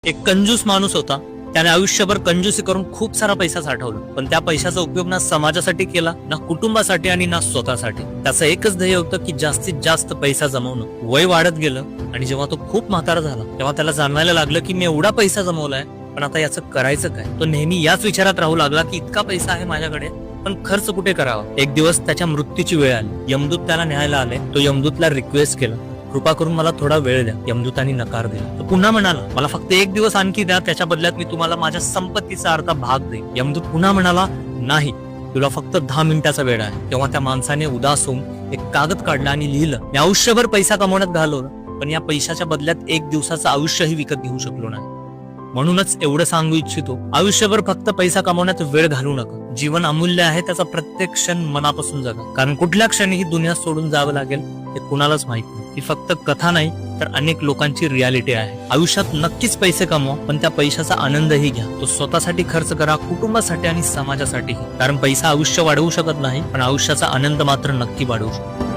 एक कंजूस माणूस होता. त्याने आयुष्यभर कंजूसी करून खूप सारा पैसा साठवला, पण त्या पैशाचा उपयोग ना समाजासाठी केला, ना कुटुंबासाठी आणि ना स्वतःसाठी. त्याचं एकच ध्येय होतं की जास्तीत जास्त पैसा जमवणं. वय वाढत गेलं आणि जेव्हा तो खूप म्हातारा झाला तेव्हा त्याला जाणवायला लागलं की मी एवढा पैसा जमवलाय, पण आता याचं करायचं काय. तो नेहमी याच विचारात राहू लागला की इतका पैसा आहे माझ्याकडे, पण खर्च कुठे करावा. एक दिवस त्याच्या मृत्यूची वेळ आली. यमदूत त्याला न्यायला आले. तो यमदूतला रिक्वेस्ट केला, कृपा करून मला थोडा वेळ द्या. यमदूतांनी नकार दिला. तो पुन्हा म्हणाला, मला फक्त एक दिवस आणखी द्या, त्याच्या बदल्यात मी तुम्हाला माझ्या संपत्तीचा अर्धा भाग देईन. यमदूत पुन्हा म्हणाला, नाही, तुला फक्त 10 मिनिटाचा वेळ आहे. तेव्हा त्या माणसाने उदास होऊन एक कागद काढला आणि लिहिलं, मी आयुष्यभर पैसा कमवण्यात घालवलं, पण या पैशाच्या बदल्यात एक दिवसाचं आयुष्यही विकत घेऊ शकलो नाही. म्हणूनच एवढं सांगू इच्छितो, आयुष्यभर फक्त पैसा कमवण्यात वेळ घालू नका. जीवन अमूल्य आहे, त्याचा प्रत्येक क्षण मनापासून जगा. कारण कुठल्या क्षणी ही दुनिया सोडून जावं लागेल हे कुणालाच माहित नाही. ही फक्त कथा नाही तर अनेक लोकांची रियालिटी आहे. आयुष्यात नक्कीच पैसे कमवा, पण त्या पैशाचा आनंदही घ्या. तो स्वतःसाठी खर्च करा, कुटुंबासाठी आणि समाजासाठीही. कारण पैसा आयुष्य वाढवू शकत नाही, पण आयुष्याचा आनंद मात्र नक्की वाढवू शकतो.